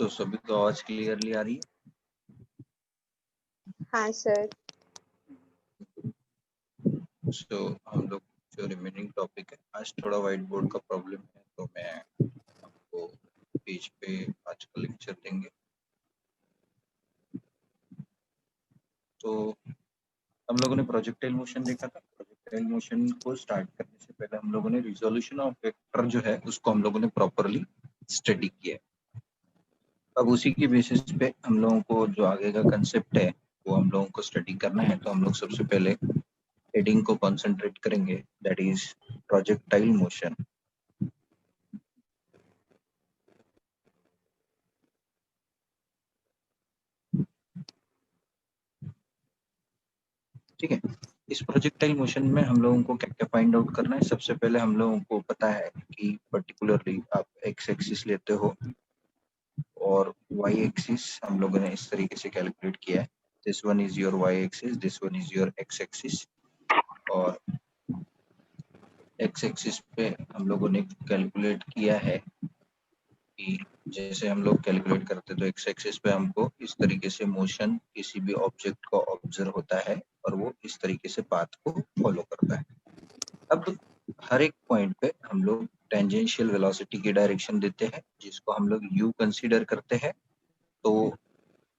सभी को आवाज क्लियरली आ रही है? हाँ सर। हम लोग जो रिमेनिंग टॉपिक है, आज थोड़ा व्हाइट बोर्ड का प्रॉब्लम है, तो मैं आपको पेज पे आज का लेक्चर देंगे। तो हम लोगों ने प्रोजेक्टाइल मोशन देखा था। प्रोजेक्टाइल मोशन को स्टार्ट करने से पहले हम लोगों ने रिजोल्यूशन ऑफ वेक्टर जो है उसको हम लोगों ने प्रॉपरली स्टडी किया है। अब उसी की बेसिस पे हम लोगों को जो आगे का कंसेप्ट है वो हम लोगों को स्टडी करना है। तो हम लोग सबसे पहले हेडिंग को कंसंट्रेट करेंगे, दैट इज प्रोजेक्टाइल मोशन। ठीक है, इस प्रोजेक्टाइल मोशन में हम लोगों को क्या क्या फाइंड आउट करना है। सबसे पहले हम लोगों को पता है कि पर्टिकुलरली आप एक्स एक्सिस लेते हो और वाई एक्सिस हम लोगों ने इस तरीके से कैलकुलेट किया है। This one is your y axis, this one is your x axis. और एक्स एक्सिस पे हम लोगों ने कैलकुलेट किया है कि जैसे हम लोग कैलकुलेट करते तो एक्स एक्सिस पे हमको इस तरीके से मोशन किसी भी ऑब्जेक्ट को ऑब्जर्व होता है और वो इस तरीके से पाथ को फॉलो करता है। अब हर एक पॉइंट पे हम लोग टेंजेंशियल वेलोसिटी की डायरेक्शन देते हैं, जिसको हम लोग u कंसीडर करते हैं। तो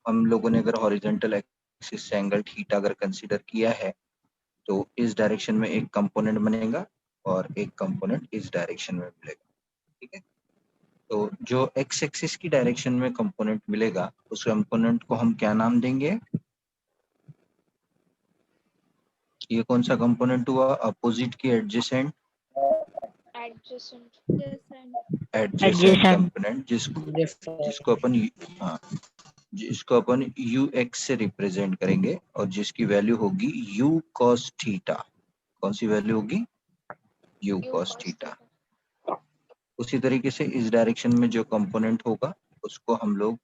हम लोगों ने अगर हॉरिजॉन्टल एक्सिस से एंगल थीटा अगर कंसीडर किया है तो इस डायरेक्शन में एक कंपोनेंट बनेगा और एक कंपोनेंट इस डायरेक्शन में मिलेगा। ठीक है, तो जो एक्स एक्सिस की डायरेक्शन में कंपोनेंट मिलेगा उस कंपोनेंट को हम क्या नाम देंगे? ये कौन सा कंपोनेंट हुआ? अपोजिट की एडजेसेंट कंपोनेंट, जिसको अपन यू एक्स से रिप्रेजेंट करेंगे और जिसकी वैल्यू होगी यू कॉस थीटा। कौन सी वैल्यू होगी? You cos theta. उसी तरीके से इस डायरेक्शन में जो कंपोनेंट होगा उसको हम लोग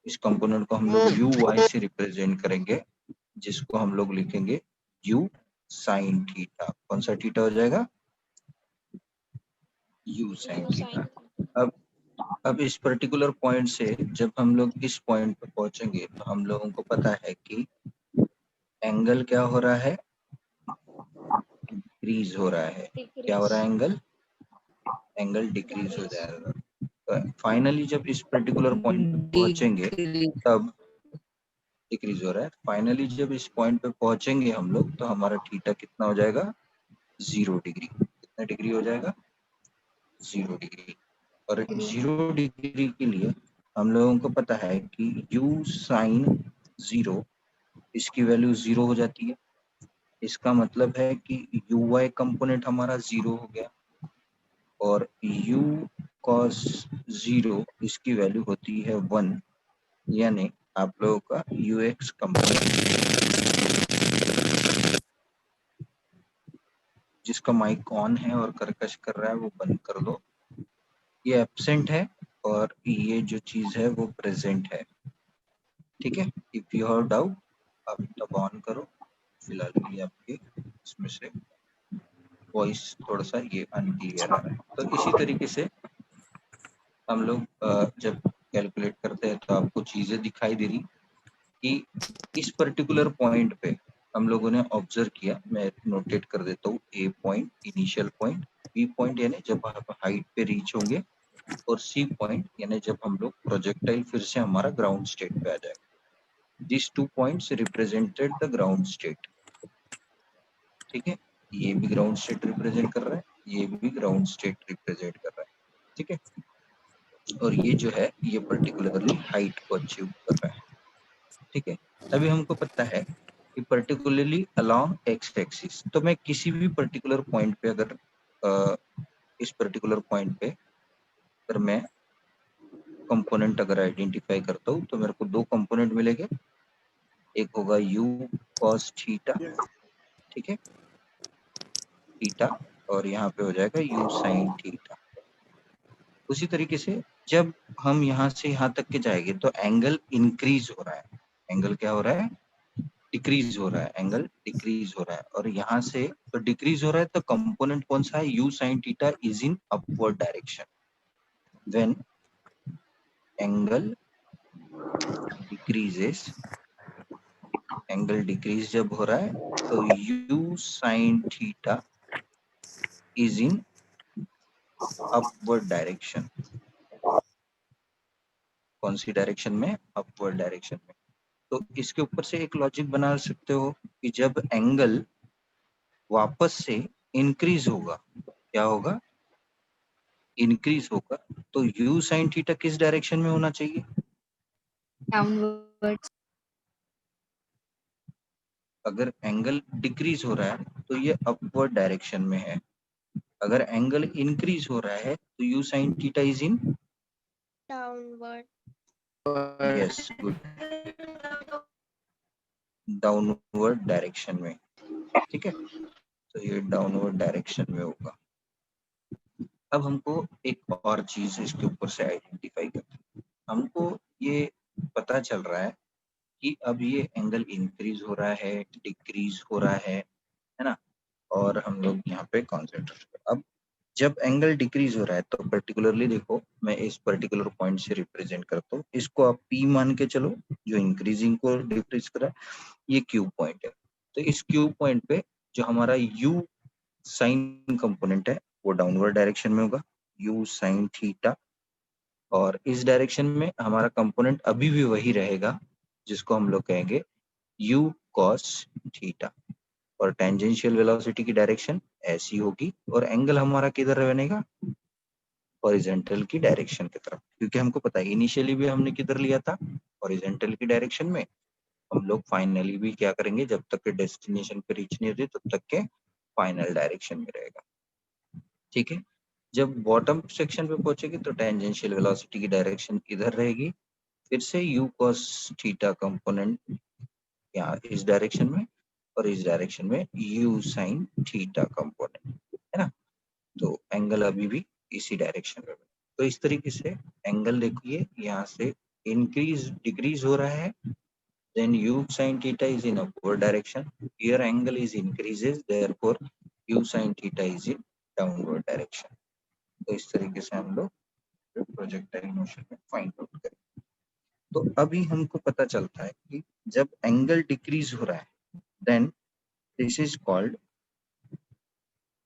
इस कंपोनेंट को हम लोग यू वाई से रिप्रेजेंट करेंगे, जिसको हम लोग लिखेंगे यू साइन थीटा। कौन सा थीटा हो जाएगा? You sine theta. अब इस पर्टिकुलर पॉइंट से जब हम लोग इस पॉइंट पर पहुंचेंगे तो हम लोगों को पता है कि एंगल क्या हो रहा है? डिक्रीज हो रहा है। क्या हो रहा है? एंगल डिक्रीज हो जाएगा। तो फाइनली जब इस पर्टिकुलर पॉइंट पे पहुंचेंगे तब डिक्रीज हो रहा है। फाइनली जब इस पॉइंट पे पहुंचेंगे हम लोग तो हमारा थीटा कितना हो जाएगा? 0 डिग्री। कितना डिग्री हो जाएगा? 0 डिग्री। और 0 डिग्री के लिए हम लोगों को पता है कि u साइन 0, इसकी वैल्यू 0 हो जाती है। इसका मतलब है कि यू वाई कंपोनेंट हमारा 0 हो गया और u cos 0 इसकी वैल्यू होती है 1, यानी आप लोगों का यू एक्स कंपोनेंट। जिसका माइक ऑन है और कर्कश कर रहा है वो बंद कर दो। ये एब्सेंट है और ये जो चीज है वो प्रेजेंट है। ठीक है, इफ यू हैव डाउट आप तब ऑन करो। फिलहाल के लिए आपके इसमें से वॉइस थोड़ा सा ये अनक्लियर आ रहा है। तो इसी तरीके से हम लोग जब कैलकुलेट करते हैं तो आपको चीजें दिखाई दे रही कि इस पर्टिकुलर पॉइंट पे हम लोगों ने ऑब्जर्व किया। मैं नोटेट कर देता हूँ। A point initial point, B point यानी जब आप हाइट पे रीच होंगे, और सी पॉइंट यानी जब हम लोग प्रोजेक्टाइल फिर से हमारा ग्राउंड स्टेट पे आ जाएगा। This 2 points represented the ground state. ठीक है, ये भी ग्राउंड स्टेट रिप्रेजेंट कर रहा है, ये भी ग्राउंड स्टेट रिप्रेजेंट कर रहा है। ठीक है, और ये जो है ये पर्टिकुलरली हाइट को अचीव कर रहा है। ठीक है, अभी हमको पता है कि पर्टिकुलरली अलोंग एक्स एक्सिस, तो मैं किसी भी पर्टिकुलर पॉइंट पे अगर इस पर्टिकुलर पॉइंट पे अगर मैं कंपोनेंट अगर आइडेंटिफाई करता हूँ तो मेरे को 2 कंपोनेंट मिलेंगे। एक होगा u cos थीटा, ठीक है, थीटा, और यहाँ पे हो जाएगा u sin थीटा। उसी तरीके से जब हम यहाँ से यहाँ तक के जाएंगे तो एंगल इंक्रीज हो रहा है। एंगल क्या हो रहा है? डिक्रीज हो रहा है। एंगल डिक्रीज हो रहा है और यहाँ से तो डिक्रीज हो रहा है तो कंपोनेंट कौन सा है? u sin theta is in upward direction. When angle decreases, angle decrease जब हो रहा है तो u sin theta is in upward direction. कौन सी डायरेक्शन में? अपवर्ड डायरेक्शन में। तो इसके ऊपर से एक लॉजिक बना सकते हो कि जब एंगल वापस से इंक्रीज होगा, क्या होगा? इंक्रीज होगा, तो u sin थीटा किस डायरेक्शन में होना चाहिए? डाउनवर्ड्स। अगर एंगल डिक्रीज हो रहा है तो ये अपवर्ड डायरेक्शन में है, अगर एंगल इंक्रीज हो रहा है तो u sin theta is in downward. Yes, good, downward direction में। ठीक है, तो ये डाउनवर्ड डायरेक्शन में होगा। अब हमको एक और चीज इसके ऊपर से आइडेंटिफाई करना, हमको ये पता चल रहा है कि अब ये एंगल इंक्रीज हो रहा है, डिक्रीज हो रहा है ना, और हम लोग यहाँ पे कॉन्सेंट्रेट कर। अब जब एंगल डिक्रीज हो रहा है तो पर्टिकुलरली देखो, मैं इस पर्टिकुलर पॉइंट से रिप्रेजेंट करता हूँ, इसको आप P मान के चलो, जो इंक्रीजिंग को डिक्रीज कर रहा है, ये Q पॉइंट है। तो इस Q पॉइंट पे जो हमारा U साइन कंपोनेंट है वो डाउनवर्ड डायरेक्शन में होगा, U साइन थीटा, और इस डायरेक्शन में हमारा कंपोनेंट अभी भी वही रहेगा जिसको हम लोग कहेंगे U cos थीटा, और टेंजेंशियल वेलोसिटी की डायरेक्शन ऐसी होगी, और एंगल हमारा किधर बनेगा? हॉरिजॉन्टल की डायरेक्शन की तरफ, क्योंकि हमको पता है इनिशियली भी हमने किधर लिया था, हॉरिजॉन्टल की डायरेक्शन में। हम लोग फाइनली भी क्या करेंगे, जब तक के डेस्टिनेशन पे रीच नहीं होती तब तक के फाइनल डायरेक्शन में रहेगा। ठीक है, जब बॉटम सेक्शन पे पहुंचेगी तो टेंजेंशियल वेलोसिटी की डायरेक्शन इधर रहेगी, फिर से u cos थीटा कंपोनेंट यहाँ इस डायरेक्शन में, और इस डायरेक्शन में u sin थीटा कंपोनेंट, है ना। तो एंगल अभी भी इसी डायरेक्शन में। तो इस तरीके से एंगल देखिए, यहाँ से इंक्रीज डिक्रीज हो रहा है, then u sin theta is in upward direction, here angle is increases, therefore u sin theta is in downward direction। तो इस तरीके से हम लोग प्रोजेक्टाइल मोशन में फाइंड आउट करें। तो अभी हमको पता चलता है कि जब एंगल डिक्रीज हो रहा है then this is called,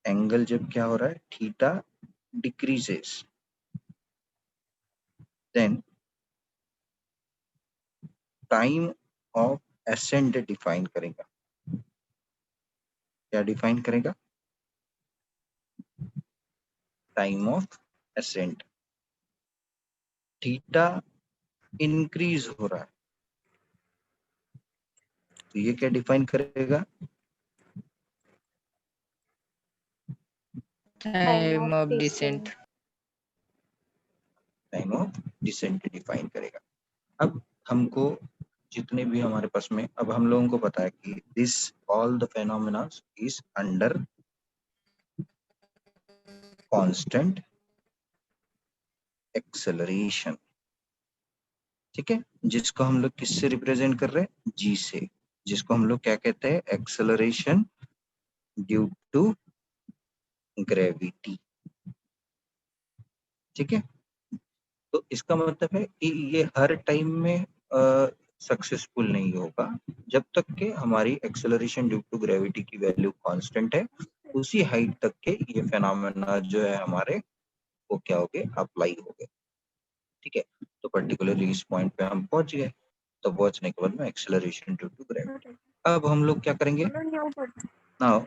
angle जब क्या हो रहा है, theta decreases, then time of ascent define करेगा। क्या डिफाइन करेगा? Time of ascent. Theta increase हो रहा है तो ये क्या डिफाइन करेगा? Time of descent. Time of descent define करेगा। अब हमको जितने भी हमारे पास में, अब हम लोगों को पता है कि this all the phenomena is under constant acceleration. ठीक है, जिसको हम लोग किससे रिप्रेजेंट कर रहे हैं? जी से, जिसको हम लोग क्या कहते हैं? Acceleration due to gravity. ठीक है, तो इसका मतलब है कि ये हर टाइम में सक्सेसफुल नहीं होगा, जब तक के हमारी एक्सेलरेशन ड्यू टू ग्रेविटी की वैल्यू कांस्टेंट है, उसी हाइट तक के ये फेनोमेना जो है हमारे, वो क्या हो गए? अप्लाई हो गए। ठीक है, तो पर्टिकुलरली इस पॉइंट पे हम पहुंच गए, तो पहुंचने के बाद में एक्सेलरेशन ड्यू टू ग्रेविटी। अब हम लोग क्या करेंगे? नाउ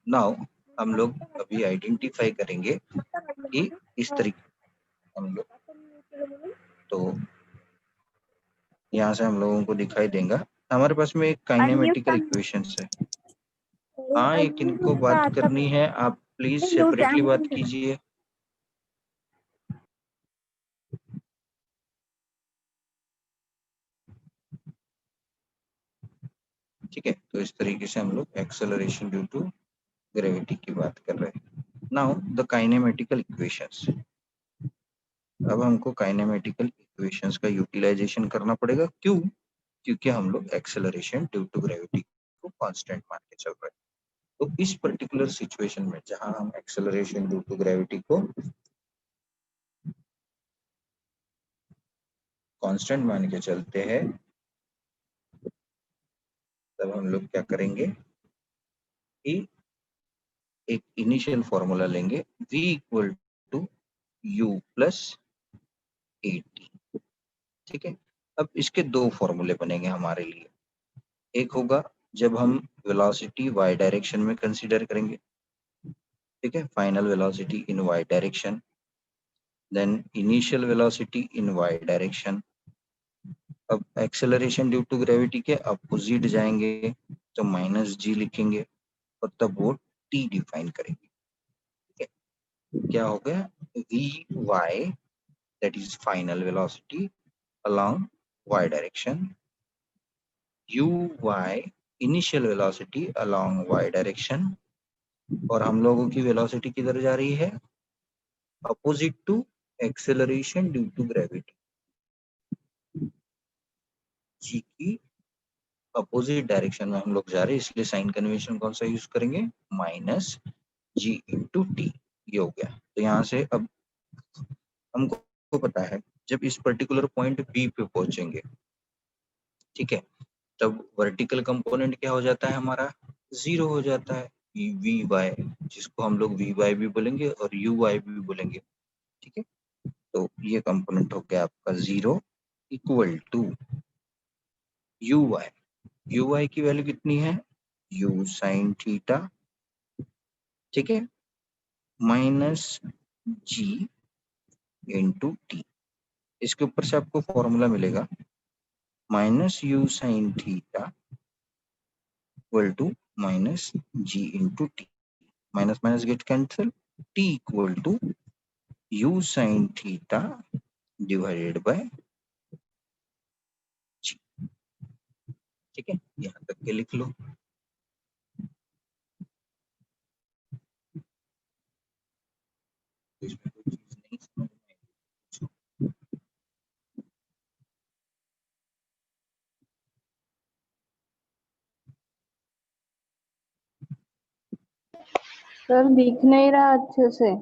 नाउ हम लोग अभी आइडेंटिफाई करेंगे कि इस तरीके हम लोग, तो यहाँ से हम लोगों को दिखाई देगा हमारे पास में एक काइनेमेटिकल इक्वेशंस है। हाँ, ये किनको बात करनी है, आप प्लीज सेपरेटली बात कीजिए। ठीक है, तो इस तरीके से हम लोग एक्सेलरेशन ड्यू टू ग्रेविटी की बात कर रहे हैं। Now the kinematical equations. अब हमको काइनेमेटिकल इक्वेशंस का यूटिलाइजेशन करना पड़ेगा। क्यों? क्योंकि हम लोग एक्सेलरेशन ड्यू टू ग्रेविटी को कांस्टेंट मान के चल रहे हैं। तो इस पर्टिकुलर सिचुएशन में जहां हम एक्सेलरेशन ड्यू टू ग्रेविटी को कांस्टेंट मान के चलते हैं, तब हम लोग क्या करेंगे कि एक इनिशियल फॉर्मूला लेंगे v equal to u plus a t. ठीक है, अब इसके दो फॉर्मूले बनेंगे हमारे लिए। एक होगा जब हम वेलोसिटी y डायरेक्शन में कंसीडर करेंगे, ठीक है, final velocity in y direction, then initial velocity in y direction. अब एक्सेलरेशन ड्यू टू ग्रेविटी के अपोजिट जाएंगे तो माइनस जी लिखेंगे और तब वो टी डिफाइन करेंगे। ठीक है, क्या हो गया v y that is final velocity along y direction, uy initial velocity along y direction, और हम लोगों की वेलोसिटी किधर जा रही है, opposite to acceleration due to gravity, g की अपोजिट डायरेक्शन में हम लोग जा रहे हैं, इसलिए साइन कन्वेंशन कौन सा यूज करेंगे, माइनस जी इंटू टी। ये हो गया। तो यहाँ से अब हमको पता है जब इस पर्टिकुलर पॉइंट बी पे पहुंचेंगे, ठीक है, तब वर्टिकल कंपोनेंट क्या हो जाता है हमारा, जीरो हो जाता है, वी वाई, जिसको हम लोग वी वाई भी बोलेंगे और यू वाई भी बोलेंगे। ठीक है, तो ये कंपोनेंट हो गया आपका zero, equal to u y की वैल्यू कितनी है, यू साइन थीटा, ठीक है, माइनस जी इंटू टी। इसके ऊपर से आपको फॉर्मूला मिलेगा minus u sine theta equal to minus g into t, minus minus get cancel, t equal to u sine theta divided by g. ठीक है, यहाँ तक के लिख लो। इसमें कोई चीज नहीं समझ में आई, पूछो। सर दिख नहीं रहा अच्छे से।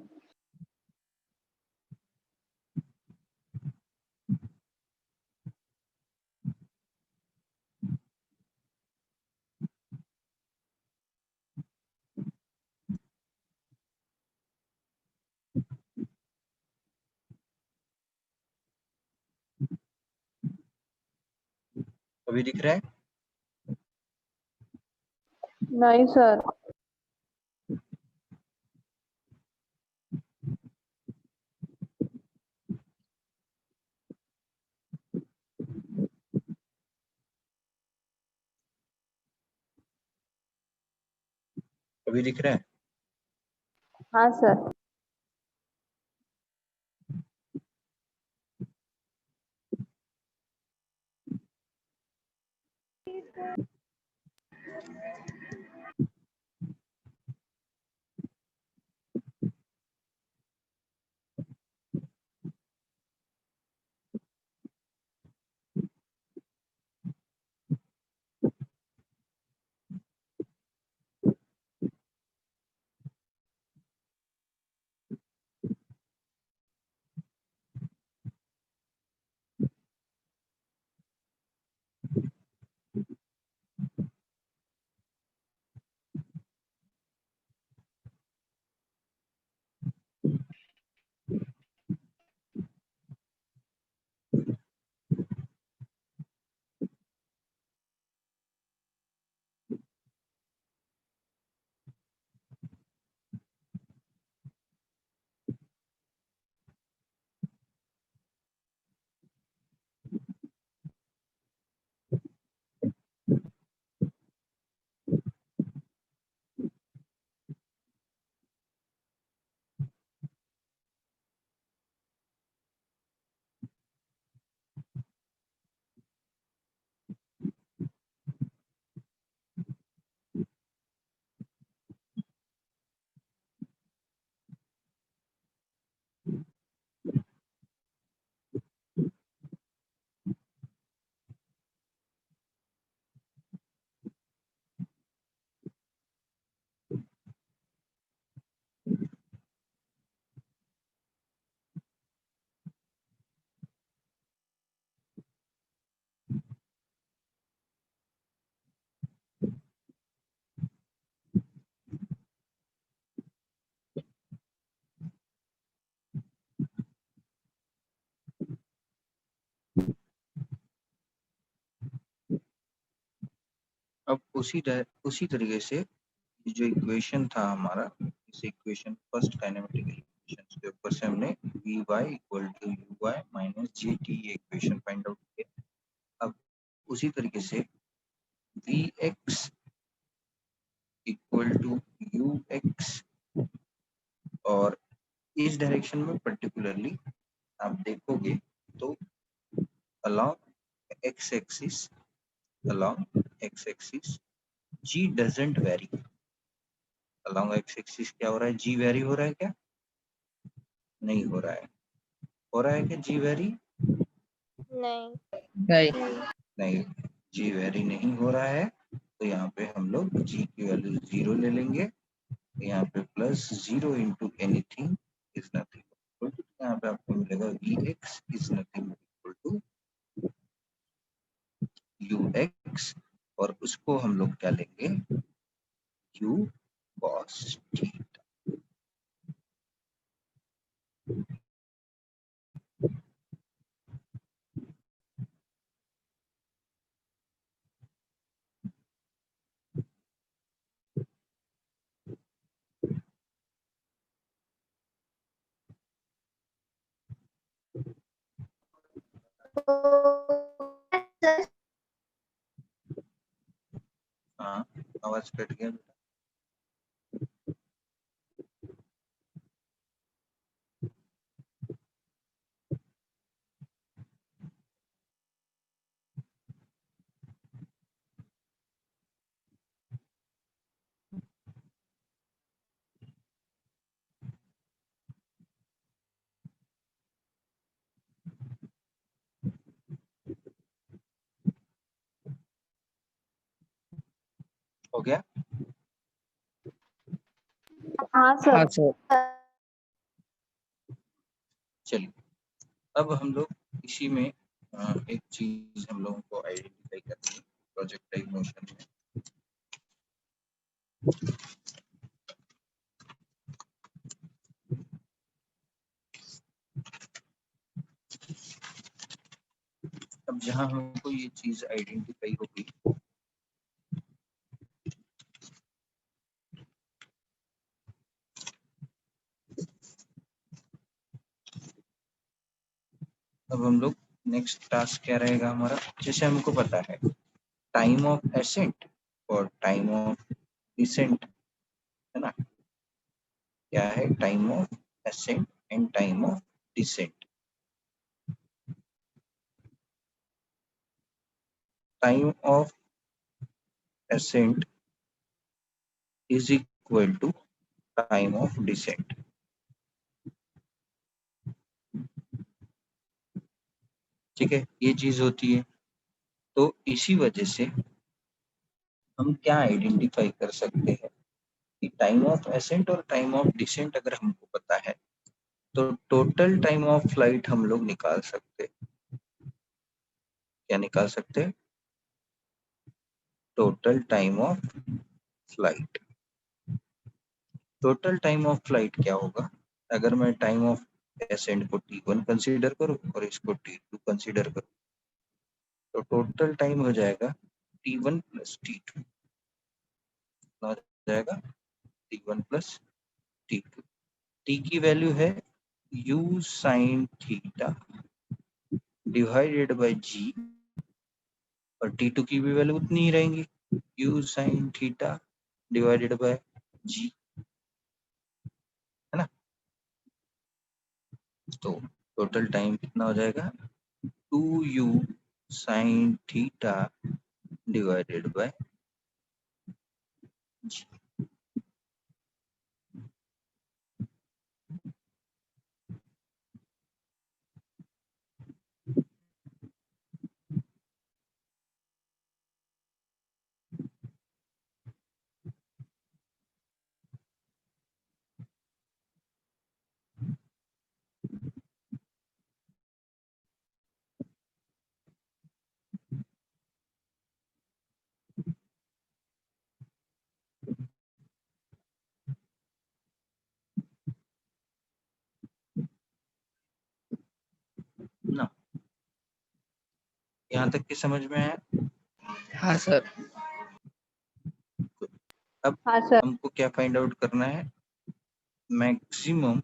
अभी दिख रहा है, नहीं सर। अभी दिख रहा है। हाँ सर। उसी तरीके से जो इक्वेशन था हमारा, इस इक्वेशन फर्स्ट काइनेमेटिक इक्वेशन के ऊपर से हमने v y equal to u y minus g t ये इक्वेशन फाइंड आउट किया। अब उसी तरीके से v x equal to u x, और इस डायरेक्शन में पर्टिकुलरली आप देखोगे तो along x axis g doesn't vary। along x axis क्या हो रहा है, g वैरी हो रहा है क्या, नहीं हो रहा है। हो रहा है क्या g वैरी, नहीं। नहीं g वैरी नहीं हो रहा है। तो यहाँ पे हम लोग g की वैल्यू 0 ले लेंगे, यहाँ पे plus 0 into anything is nothing equal to, यहाँ पे आपको मिलेगा v x is nothing equal to u x, और उसको हम लोग क्या लेंगे, यू कॉस थीटा। हाँ आवाज कट गया। हो गया। हाँ सर। चलिए अब हम लोग इसी में एक चीज हम लोगों को आइडेंटिफाई करनी है प्रोजेक्टाइल मोशन में। अब जहां हमको ये चीज आइडेंटिफाई होगी, अब हम लोग नेक्स्ट टास्क क्या रहेगा हमारा, जैसे हमको पता है टाइम ऑफ एसेंट और टाइम ऑफ डिसेंट, है ना, क्या है time of ascent and time of descent. Time of ascent is equal to time of descent. ठीक है, ये चीज होती है। तो इसी वजह से हम क्या आइडेंटिफाई कर सकते हैं कि टाइम ऑफ एसेंट और टाइम ऑफ डिसेंट अगर हमको पता है तो टोटल टाइम ऑफ फ्लाइट हम लोग निकाल सकते हैं। क्या निकाल सकते हैं, total time of flight. Total time of flight क्या होगा, अगर मैं टाइम ऑफ एसेंट को t1 कंसीडर करूं और इसको t2 कंसीडर करूं तो टोटल टाइम हो जाएगा t1 प्लस t2, हो जाएगा t1 प्लस t2। t की वैल्यू है u sign theta divided by g, और t2 की भी वैल्यू उतनी ही रहेंगी u sign theta divided by g, है ना। तो टोटल टाइम कितना हो जाएगा 2u sine theta divided by g। ना, यहाँ तक की समझ में आया। हाँ सर। अब हाँ सर। हमको क्या फाइंड आउट करना है, maximum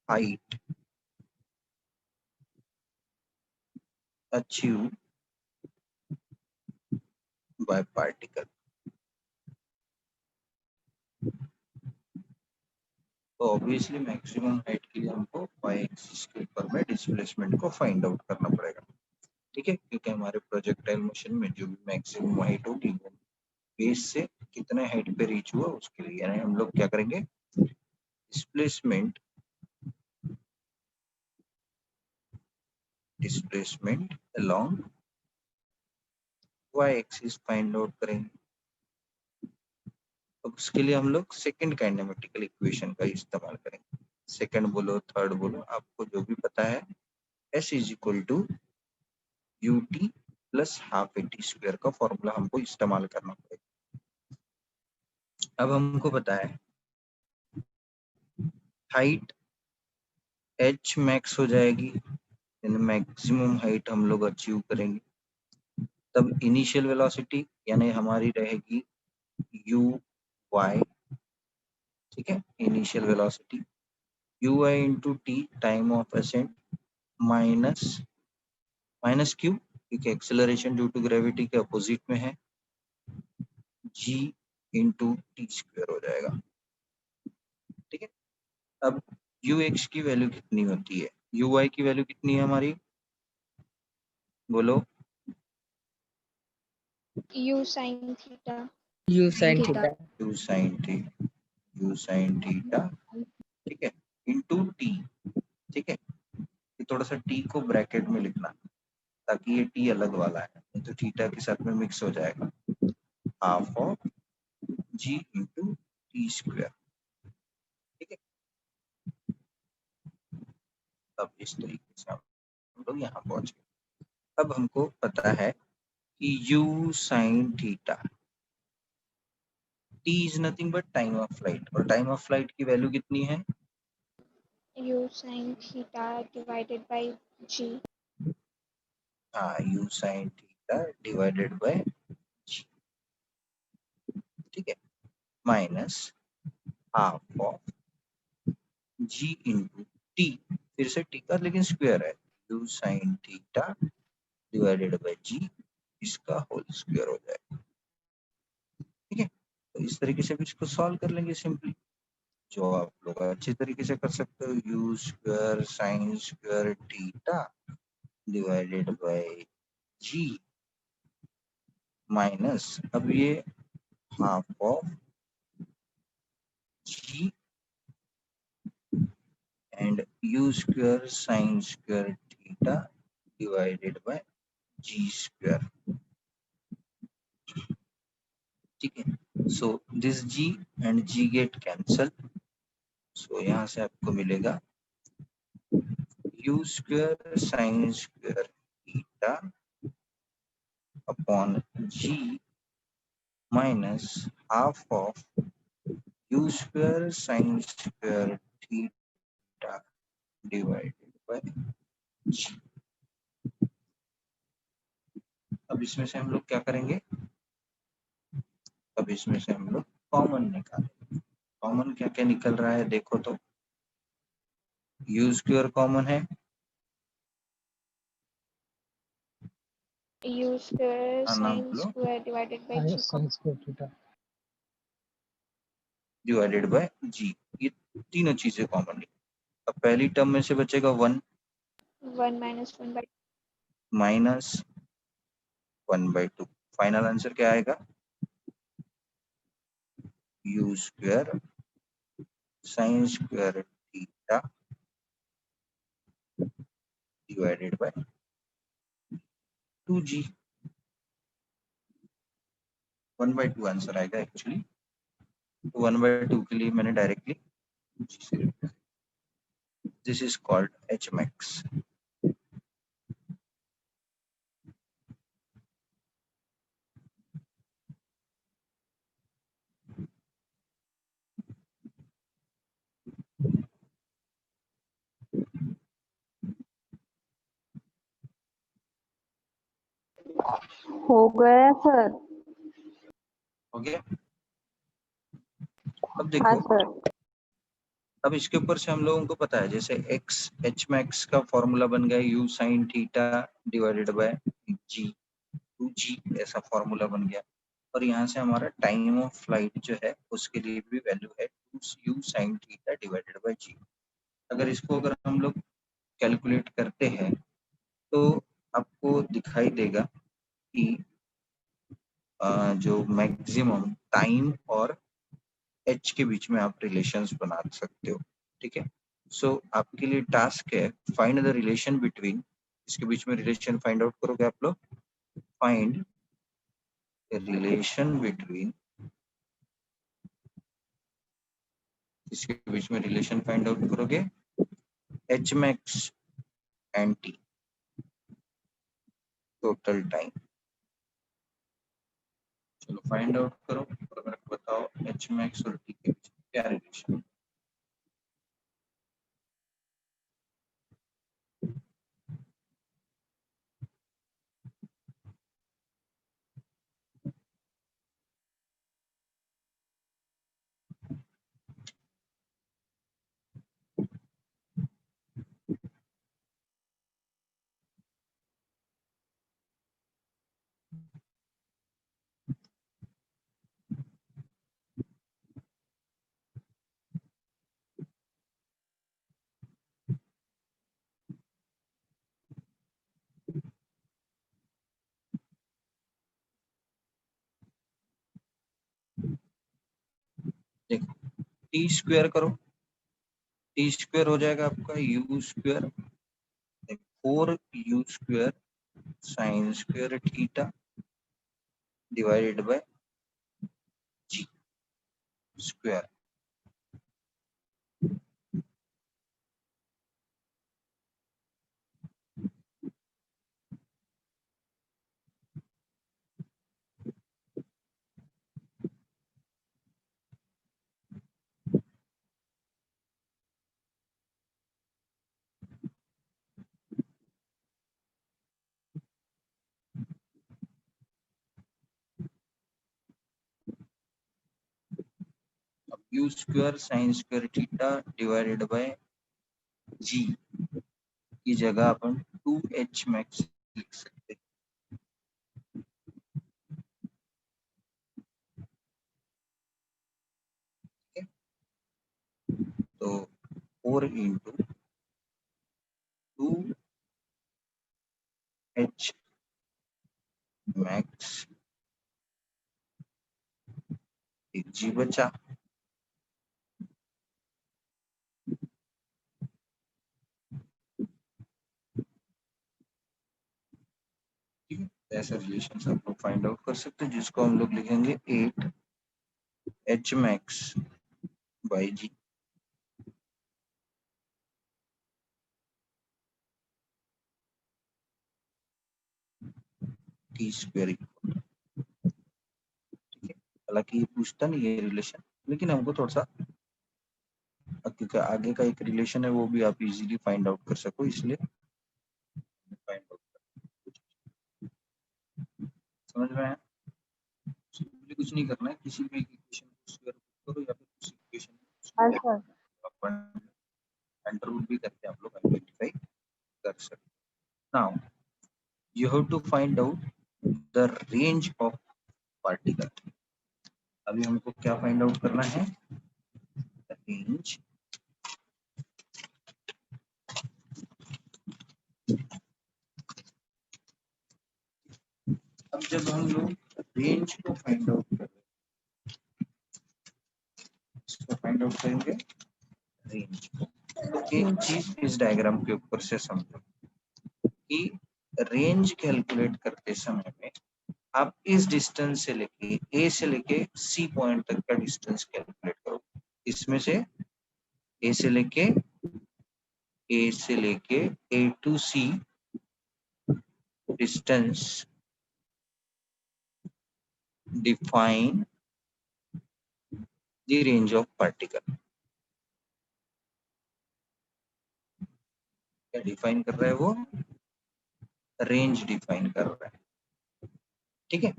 height achieve by particle. तो ऑब्वियसली मैक्सिमम हाइट के लिए हमको y एक्सिस के ऊपर में डिस्प्लेसमेंट को फाइंड आउट करना पड़ेगा, ठीक है, क्योंकि हमारे प्रोजेक्टाइल मोशन में जो भी मैक्सिमम हाइट होगी वो बेस से कितने हाइट पे रीच हुआ उसके लिए, यानी हम लोग क्या करेंगे, displacement along y axis find out करेंगे। अब उसके लिए हम लोग सेकंड काइनेमेटिकल इक्वेशन का इस्तेमाल करेंगे, सेकंड बोलो थर्ड बोलो, आपको जो भी पता है, s is equal to ut plus half a t square का फॉर्मूला हमको इस्तेमाल करना पड़ेगा। अब हमको पता है हाइट h मैक्स हो जाएगी, यानी मैक्सिमम हाइट हम लोग अचीव करेंगे, तब इनिशियल वेलोसिटी यानी हमारी रहेगी u y, ठीक है, initial velocity u y into t time of ascent minus q, क्योंकि एक्सेलरेशन ड्यू टू ग्रेविटी के अपोजिट में है, g इंटू टी स्क्वायर हो जाएगा, ठीक है। अब यू एक्स की वैल्यू कितनी होती है, यू वाई की वैल्यू कितनी है हमारी, बोलो, U sin theta. U sin theta. You sine theta, ठीक है, इंटू टी, ठीक है, ये थोड़ा सा टी को ब्रैकेट में लिखना ताकि ये टी अलग वाला है, नहीं तो थीटा के साथ में मिक्स हो जाएगा, half of g into t square, ठीक है। अब इस तरीके से हम लोग यहाँ पहुंच गए। अब हमको पता है कि u sine theta, t is nothing but time of flight, और टाइम ऑफ फ्लाइट की वैल्यू कितनी है, U sin theta divided by G. हाँ, u sign theta divided by g, ठीक है, minus half of g into T, फिर से T का लेकिन स्क्वायर है, u sign theta divided by g, इसका होल स्क्वायर हो जाएगा, ठीक है। तो इस तरीके से भी इसको सॉल्व कर लेंगे सिंपली, जो आप लोग अच्छी तरीके से कर सकते हो, u square sine square theta divided by g minus, अब ये half of g and u square sine square theta divided by g square, ठीक है। So this g and g get cancel, so यहाँ से आपको मिलेगा u square sine square theta upon g minus half of u square sin square theta divided by g। अब इसमें से हम लोग क्या करेंगे, अब इसमें से हम लोग कॉमन निकालेंगे, कॉमन क्या क्या निकल रहा है देखो तो, u स्क्वायर कॉमन है, U square नाम sin low, square divided by G. Sin square theta. Divided by g, ये तीनों चीजें कॉमन है। अब पहली टर्म में से बचेगा 1 1 minus 1 by minus 1/2, final answer क्या आएगा, u square sine square theta divided bye 2g, 1/2 answer आएगा एक्चुअली, 1/2 के लिए मैंने directly this is called H max. हो गया सर। हो गया। अब हाँ देखो, सर। अब इसके ऊपर से हम लोगों को पता है जैसे एक्स एच मैक्स का फॉर्मूला बन गया u sine theta divided by g, 2g ऐसा फॉर्मूला बन गया। और यहाँ से हमारा टाइम ऑफ फ्लाइट जो है उसके लिए भी वैल्यू है 2u sine theta divided by g. अगर इसको अगर हम लोग कैलकुलेट करते हैं तो आपको दिखाई देगा कि जो मैक्सिमम टाइम और एच के बीच में आप रिलेशंस बना सकते हो। ठीक है, सो आपके लिए टास्क है फाइंड द रिलेशन बिटवीन, इसके बीच में रिलेशन फाइंड आउट करोगे आप लोग। फाइंड रिलेशन बिटवीन, इसके बीच में रिलेशन फाइंड आउट करोगे H max and T, total time. चलो फाइंड आउट करो और मेरे को बताओ एच मैक्स और टी के बीच क्या रिलेशन। देखो टी स्क्वायर करो, टी स्क्वायर हो जाएगा आपका u square 4u square sine square theta divided by g square. अब u square sine square theta divided by g की जगह अपन 2h मैक्स लिख सकते हैं। ठीक है? तो 4 इंटू 2h मैक्स एक जी बचा। ठीक है, ऐसा रिलेशन आप लोग फाइंड आउट कर सकते हैं जिसको हम लोग लिखेंगे 8h max by g. T square. ठीक है, हालांकि ये पूछता नहीं है रिलेशन, लेकिन हमको थोड़ा सा क्योंकि आगे का एक रिलेशन है वो भी आप इजीली फाइंड आउट कर सको, इसलिए फाइंड आउट समझ में आया। सिंपली कुछ नहीं करना है, किसी भी इक्वेशन को स्क्वायर करो या फिर उस इक्वेशन हाँ को सर। एंटर भी करके आप लोग आइडेंटिफाई कर सकते। Now you have to find out the range of particle. अभी हमको क्या फाइंड आउट करना है, रेंज अब जब हम लोग रेंज को फाइंड आउट कर रहे हैं, इसको फाइंड आउट करेंगे रेंज को। एक चीज इस डायग्राम के ऊपर से समझो कि रेंज कैलकुलेट करते समय में आप इस डिस्टेंस से लेके ए से लेके सी पॉइंट तक का डिस्टेंस कैलकुलेट करो। इसमें से ए से लेके A to C distance define the range of particle. क्या डिफाइन कर रहा है वो, रेंज डिफाइन कर रहा है। ठीक है,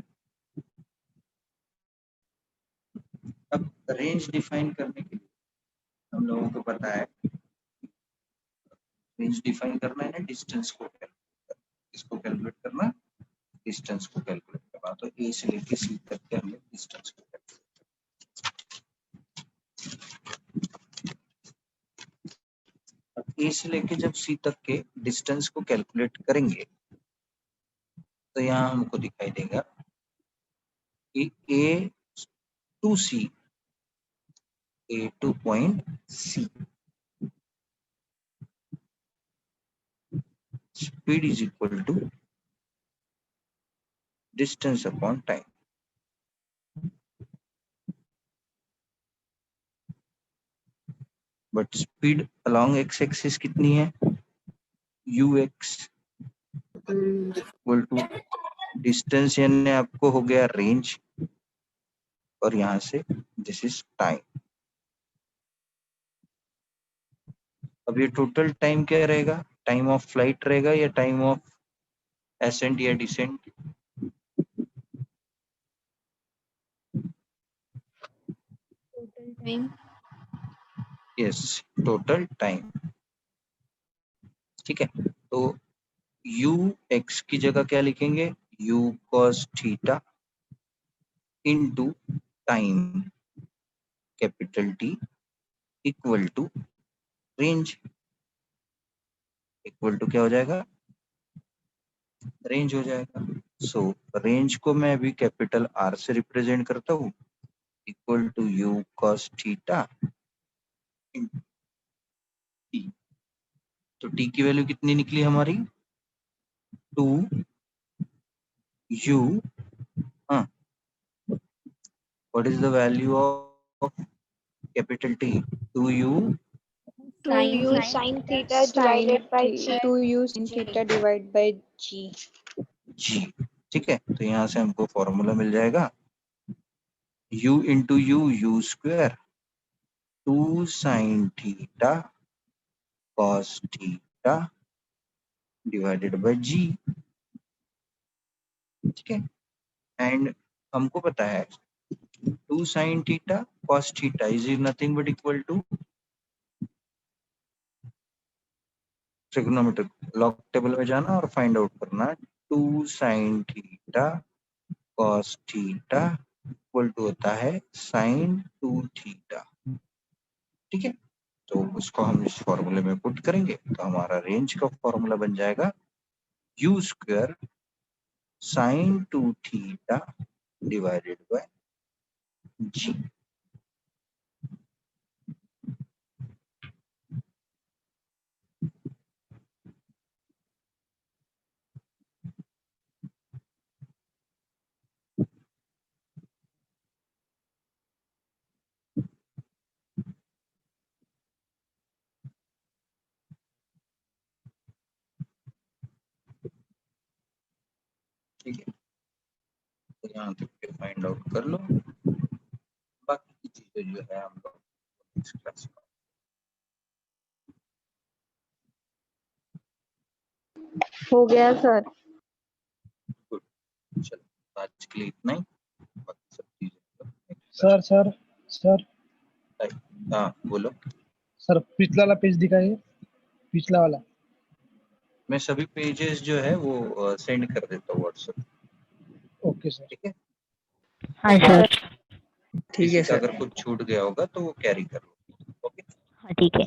रेंज डिफाइन करने के लिए हम लोगों को पता है, रेंज डिफाइन करना है ना, डिस्टेंस को इसको कैलकुलेट करना, डिस्टेंस को कैलकुलेट करना। तो ए से लेके सी तक के हमें डिस्टेंस को कैलकुलेट, ए से लेके जब सी तक के डिस्टेंस को कैलकुलेट करेंगे तो यहाँ हमको दिखाई देगा कि A to C, A to point C, speed is equal to distance upon time. But speed along x-axis कितनी है? ux equal to distance, यानी आपको हो गया रेंज, और यहाँ से दिस इज टाइम। अब ये टोटल टाइम क्या रहेगा? टाइम ऑफ फ्लाइट रहेगा या टाइम ऑफ एसेंट या descent? Total time. Yes, total time. ठीक है, तो u x की जगह क्या लिखेंगे? u cos theta into time capital T equal to range. Equal to क्या हो जाएगा? रेंज हो जाएगा। सो रेंज को मैं अभी कैपिटल R से रिप्रेजेंट करता हूँ, equal to u cos theta in T। तो T की वैल्यू कितनी निकली हमारी? 2 u, हाँ, what is the value of capital T? 2u 2u sin theta divided by g। 2u sin theta divided by g। g। ठीक है, तो यहाँ से हमको फॉर्मूला मिल जाएगा u into u square 2 sin theta cos theta divided by g। ठीक है, एंड हमको पता है 2 sin theta cos theta is nothing but equal to trigonometric log table में जाना और फाइंड आउट करना 2 sin theta cos theta equal to होता है sin 2 थीटा। ठीक है, तो उसको हम इस फॉर्मूले में पुट करेंगे तो हमारा रेंज का फॉर्मूला बन जाएगा u square sin 2 theta divided by g। ठीक है, तो यहाँ तक के फाइंड आउट कर लो, बाकी की चीजें जो है हम लोग नेक्स्ट क्लास में। हो गया सर। गुड, चलो आज के लिए इतना ही, बाकी सब चीजें सर सर सर हाँ बोलो। सर पिछला वाला पेज दिखाइए, पिछला वाला। मैं सभी पेजेस जो है वो सेंड कर देता हूँ व्हाट्सएप। Okay sir. ठीक है, हाँ सर। ठीक किसी है का सर। अगर कुछ छूट गया होगा तो वो कैरी कर लो। ओके, हाँ ठीक है।